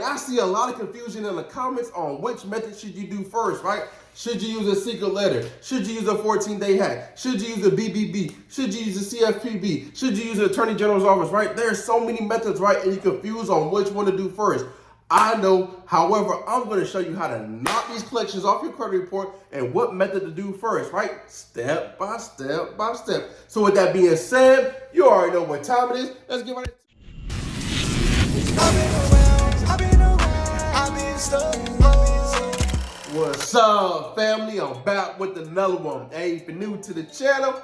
man, I see a lot of confusion in the comments on which method should you do first, right? Should you use a secret letter? Should you use a 14-day hack? Should you use a BBB? Should you use a CFPB? Should you use the Attorney General's office, right? There's so many methods, right? And you're confused on which one to do first. I know, however, I'm going to show you how to knock these collections off your credit report and what method to do first, right? Step by step by step. So with that being said, you already know what time it is. Let's get right into it. What's up, family? I'm back with another one. Hey, if you're new to the channel,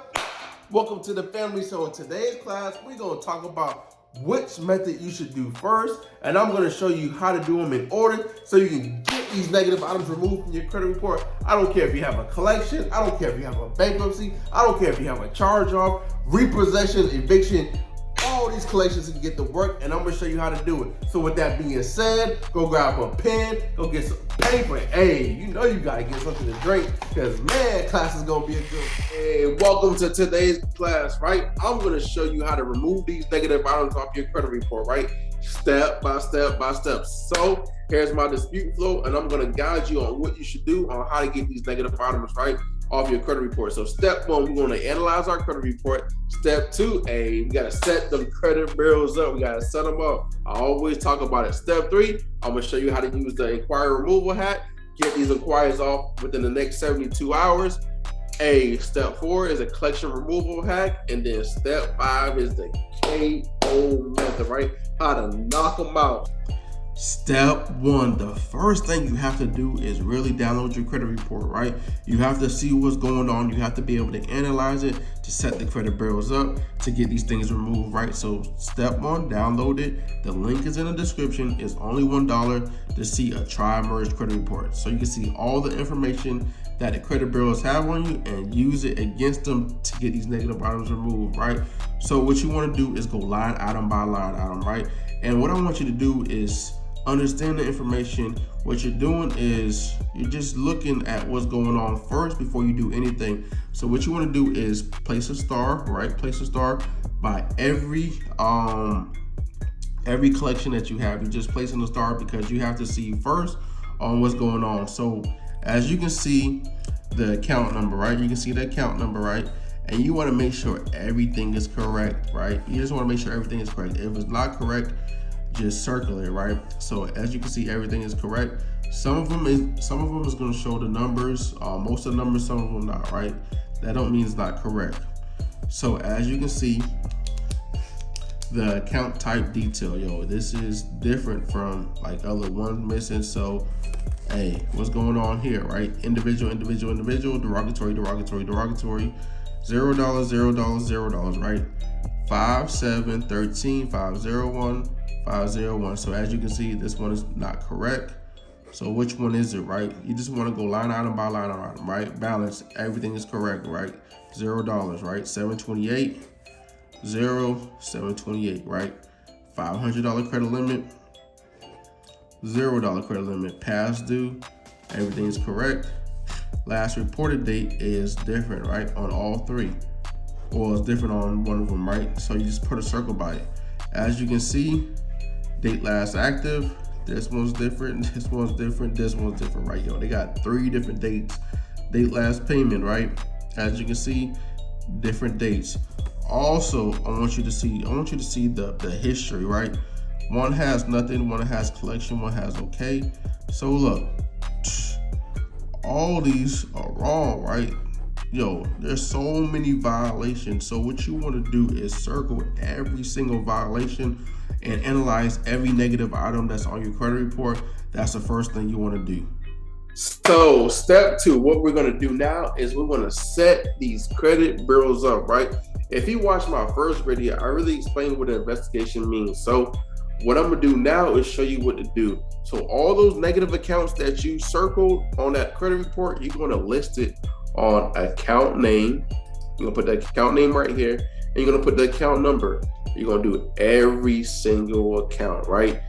welcome to the family. So in today's class, we're going to talk about which method you should do first, and I'm going to show you how to do them in order so you can get these negative items removed from your credit report. I don't care if you have a collection, I don't care if you have a bankruptcy, I don't care if you have a charge off, repossession, eviction, all these collections can get to work, and I'm going to show you how to do it. So with that being said, go grab a pen, go get some paper. Hey, you know you got to get something to drink because, man, class is going to be a good one. Hey, welcome to today's class, right? I'm going to show you how to remove these negative items off your credit report, right? Step by step by step. So here's my dispute flow, and I'm going to guide you on what you should do on how to get these negative items, right, off your credit report. So step one, we're going to analyze our credit report. Step two, we got to set them credit bureaus up. We got to set them up. I always talk about it. Step three, I'm going to show you how to use the inquiry removal hack. Get these inquiries off within the next 72 hours. Step four is a collection removal hack. And then step five is the KO method, right? How to knock them out. Step one, the first thing you have to do is really download your credit report, right? You have to see what's going on. You have to be able to analyze it to set the credit bureaus up to get these things removed, right? So step one, download it. The link is in the description. It's only $1 to see a tri-merge credit report. So you can see all the information that the credit bureaus have on you and use it against them to get these negative items removed, right? So what you want to do is go line item by line item, right? And what I want you to do is understand the information. What you're doing is you're just looking at what's going on first before you do anything. So what you want to do is place a star, right? Place a star by every collection that you have. You're just placing a star because you have to see first on what's going on. So as you can see the account number, right? You can see the account number, right? And you want to make sure everything is correct, right? You just want to make sure everything is correct. If it's not correct, just circle it, right? So as you can see, everything is correct. Some of them is going to show the numbers, most of the numbers, some of them not, right? That don't mean it's not correct. So as you can see, the account type detail, this is different from like other ones missing. So hey, what's going on here, right? Individual, derogatory, $0, $0, right? 5713 501 501. So as you can see, this one is not correct. So which one is it, right? You just want to go line item by line item, right? Balance, everything is correct, right? $0, right? 728 728, right? $500 credit limit, $0 credit limit. Past due, everything is correct. Last reported date is different, right? On all three, or it's different on one of them, right? So you just put a circle by it. As you can see, date last active, this one's different, this one's different, this one's different, right? They got 3 different dates. Date last payment, right? As you can see, different dates. Also, I want you to see the history, right? One has nothing, one has collection, one has okay. So look, all these are wrong, right? There's so many violations. So what you want to do is circle every single violation and analyze every negative item that's on your credit report. That's the first thing you want to do. So step two, what we're going to do now is we're going to set these credit bureaus up, right? If you watched my first video, I really explained what an investigation means. So what I'm going to do now is show you what to do. So all those negative accounts that you circled on that credit report, you're going to list it on account name. You're going to put the account name right here, and you're going to put the account number. You're going to do every single account, right?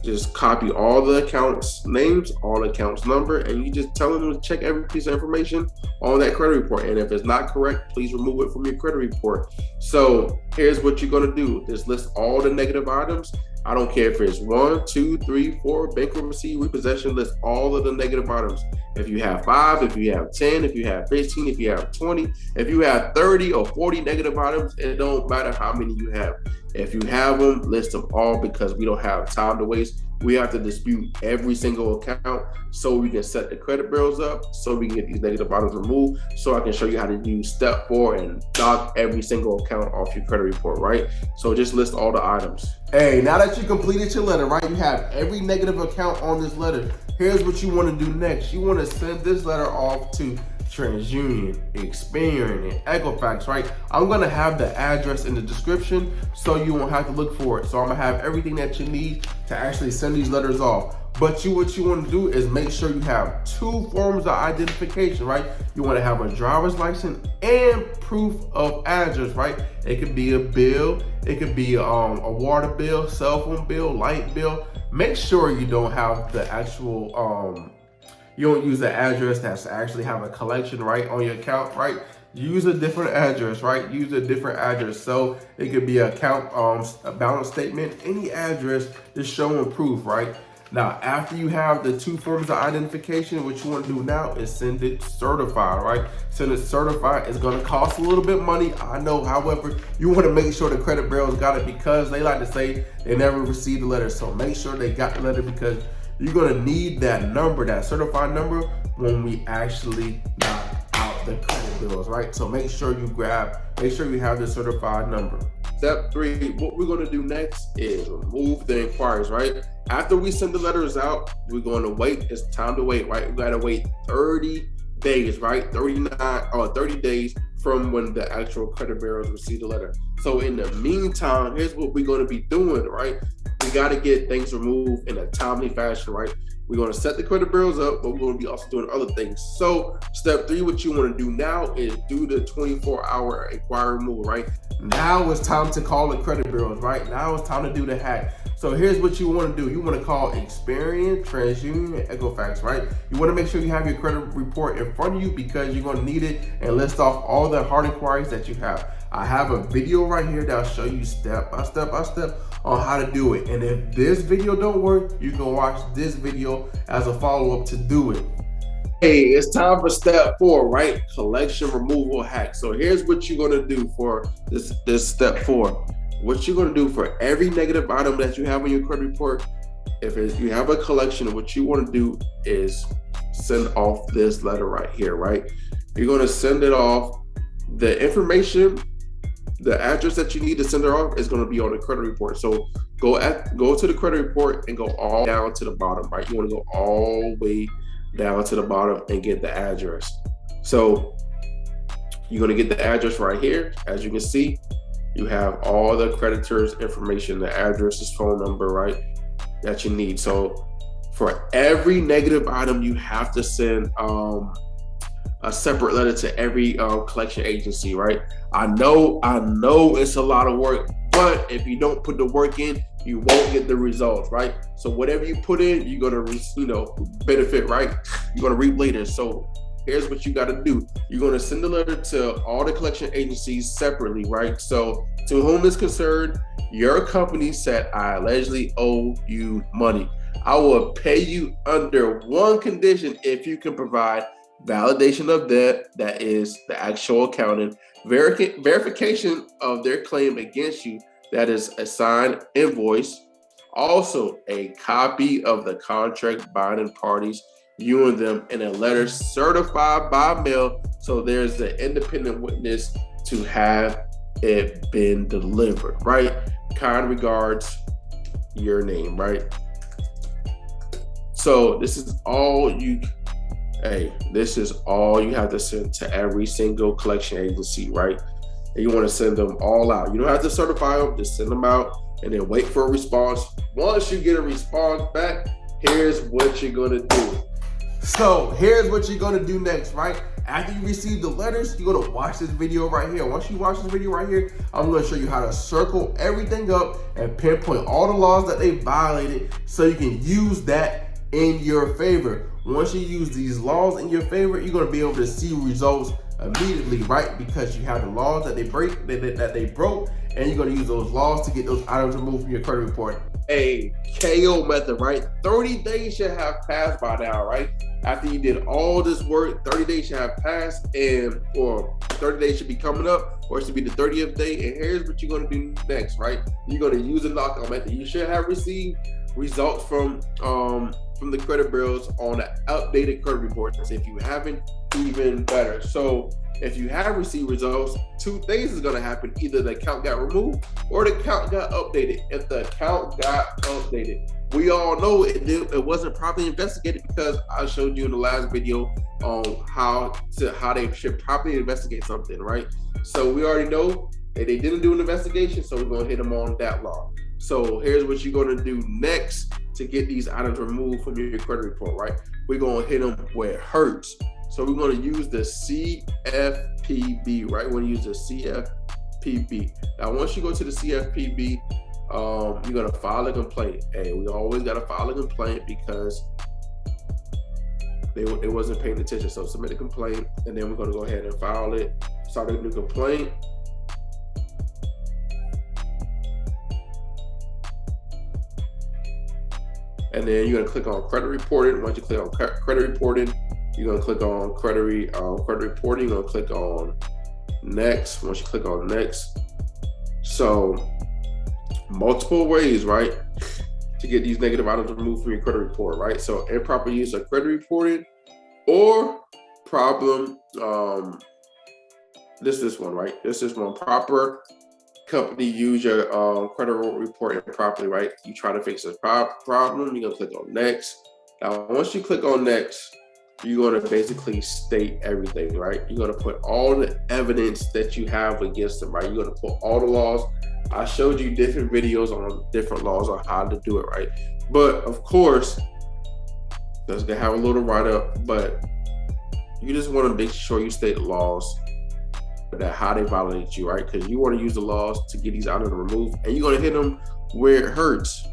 Just copy all the accounts names, all the accounts number, and you just tell them to check every piece of information on that credit report. And if it's not correct, please remove it from your credit report. So here's what you're going to do. Just list all the negative items. I don't care if it's 1, 2, 3, 4, bankruptcy, repossession, list all of the negative items. If you have 5, if you have 10, if you have 15, if you have 20, if you have 30 or 40 negative items, it don't matter how many you have. If you have them, list them all, because we don't have time to waste. We have to dispute every single account so we can set the credit bureaus up, so we can get these negative items removed, so I can show you how to use step 4 and knock every single account off your credit report, right? So just list all the items. Hey, now that you completed your letter, right, you have every negative account on this letter. Here's what you want to do next. You want to send this letter off to TransUnion, Experian, and Equifax, right? I'm gonna have the address in the description so you won't have to look for it. So I'm gonna have everything that you need to actually send these letters off. But what you want to do is make sure you have 2 forms of identification, right? You want to have a driver's license and proof of address, right? It could be a bill, it could be a water bill, cell phone bill, light bill. Make sure you don't have the actual you don't use the address that's actually have a collection, right, on your account, right? Use a different address, right? Use a different address. So it could be an account, a balance statement, any address that's showing proof, right? Now, after you have the 2 forms of identification, what you want to do now is send it certified, right? Send it certified. It's going to cost a little bit of money, I know. However, you want to make sure the credit bureaus got it, because they like to say they never received the letter. So make sure they got the letter, because you're going to need that number, that certified number, when we actually knock out the credit bills, right? So make sure you have the certified number. Step 3, what we're going to do next is remove the inquiries, right? After we send the letters out, we're going to wait. It's time to wait, right? We got to wait 30 days, right? 30 days from when the actual credit bureaus receive the letter. So in the meantime, here's what we're going to be doing, right? We got to get things removed in a timely fashion, right? We're going to set the credit bureaus up, but we're going to be also doing other things. So step 3, what you want to do now is do the 24-hour inquiry removal, right? Now it's time to call the credit bureaus, right? Now it's time to do the hack. So here's what you want to do. You want to call Experian, TransUnion, and Equifax, right? You want to make sure you have your credit report in front of you, because you're going to need it, and list off all the hard inquiries that you have. I have a video right here that'll show you step by step on how to do it. And if this video don't work, you can watch this video as a follow-up to do it. Hey, it's time for step 4, right? Collection removal hack. So here's what you're gonna do for this step 4. What you're gonna do for every negative item that you have on your credit report, if you have a collection, what you wanna do is send off this letter right here, right? You're gonna send it off. The information, the address that you need to send it off is going to be on the credit report. So go to the credit report and go all down to the bottom, right? You want to go all the way down to the bottom and get the address. So you're going to get the address right here. As you can see, you have all the creditors' information, the address, phone number, right, that you need. So for every negative item, you have to send a separate letter to every collection agency, right? I know it's a lot of work, but if you don't put the work in, you won't get the results, right? So whatever you put in, you're gonna benefit, right? You're gonna reap later. So here's what you gotta do. You're gonna send a letter to all the collection agencies separately, right? So to whom is concerned, your company said, I allegedly owe you money. I will pay you under one condition: if you can provide validation of debt, that is the actual accounting, verification of their claim against you, that is a signed invoice, also a copy of the contract binding parties, you and them, in a letter certified by mail, so there's the independent witness to have it been delivered, right? Kind regards, your name, right? So this is all you have to send to every single collection agency, right? And you want to send them all out. You don't have to certify them, just send them out and then wait for a response. Once you get a response back, here's what you're gonna do. So here's what you're gonna do next, right? After you receive the letters, you're gonna watch this video right here. Once you watch this video right here, I'm gonna show you how to circle everything up and pinpoint all the laws that they violated, so you can use that in your favor. Once you use these laws in your favor, you're gonna be able to see results immediately, right? Because you have the laws that they broke, and you're gonna use those laws to get those items removed from your credit report. A KO method, right? 30 days should have passed by now, right? After you did all this work, 30 days should have passed, or 30 days should be coming up, or it should be the 30th day. And here's what you're gonna do next, right? You're gonna use a knockout method. You should have received results from the credit bureaus on the updated credit reports. If you haven't, even better. So if you have received results, two things is gonna happen. Either the account got removed or the account got updated. If the account got updated, we all know it wasn't properly investigated, because I showed you in the last video on how they should properly investigate something, right? So we already know that they didn't do an investigation, so we're gonna hit them on that law. So here's what you're gonna do next to get these items removed from your credit report, right? We're gonna hit them where it hurts. So we're gonna use the CFPB, right? We're gonna use the CFPB. Now, once you go to the CFPB, you're gonna file a complaint. Hey, we always gotta file a complaint because they wasn't paying attention. So submit a complaint, and then we're gonna go ahead and file it. Start a new complaint. And then you're gonna click on credit reporting. Once you click on credit reporting, you're gonna click on credit reporting. You're gonna click on next. Once you click on next, so multiple ways, right, to get these negative items removed from your credit report, right? So improper use of credit reporting, or problem. This one, right? This one, proper company use your credit report improperly, right? You try to fix this problem. You're gonna click on next. Now, once you click on next, you're gonna basically state everything, right? You're gonna put all the evidence that you have against them, right? You're gonna put all the laws. I showed you different videos on different laws on how to do it, right? But of course, that's gonna have a little write-up, but you just wanna make sure you state the laws, that how they violate you, right? Because you want to use the laws to get these items removed, and you're going to hit them where it hurts.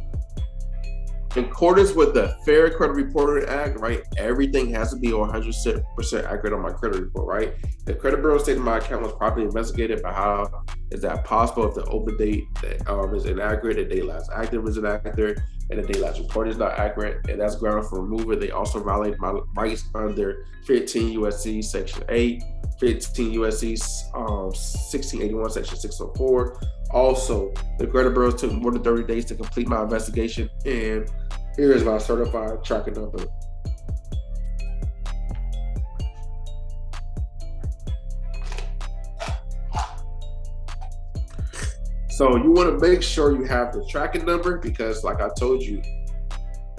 In accordance with the Fair Credit Reporting Act, right, everything has to be 100% accurate on my credit report, right? The credit bureau stated my account was properly investigated, but how is that possible if the open date is inaccurate, the date last active is inaccurate, and the date last report is not accurate, and that's ground for removal. They also violate my rights under 15 U.S.C. Section 8, 15 U.S.C. 1681, Section 604. Also, the credit bureau took more than 30 days to complete my investigation, and here is my certified tracking number. So you want to make sure you have the tracking number, because like I told you,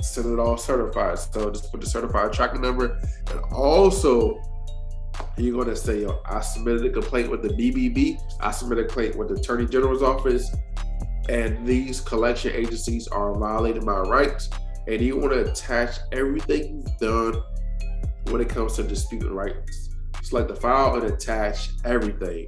send it all certified. So just put the certified tracking number, and also you're going to say, yo, I submitted a complaint with the BBB. I submitted a complaint with the Attorney General's office, and these collection agencies are violating my rights. And you want to attach everything you've done when it comes to disputing rights. Select the file and attach everything.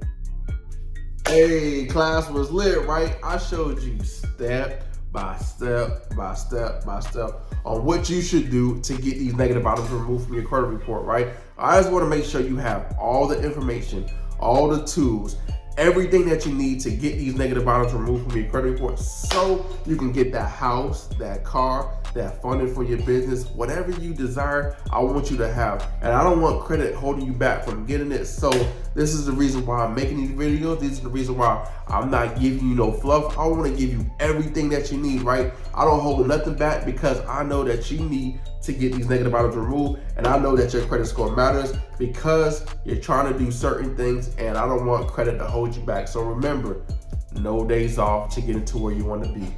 Hey, class was lit, right? I showed you step by step by step by step on what you should do to get these negative items removed from your credit report, right? I just want to make sure you have all the information, all the tools, everything that you need to get these negative items removed from your credit report, so you can get that house, that car, that funding for your business, whatever you desire. I want you to have, and I don't want credit holding you back from getting it. So this is the reason why I'm making these videos. This is the reason why I'm not giving you no fluff. I want to give you everything that you need, right? I don't hold nothing back, because I know that you need to get these negative items removed, and I know that your credit score matters, because you're trying to do certain things, and I don't want credit to hold you back. So remember, no days off to get into where you want to be.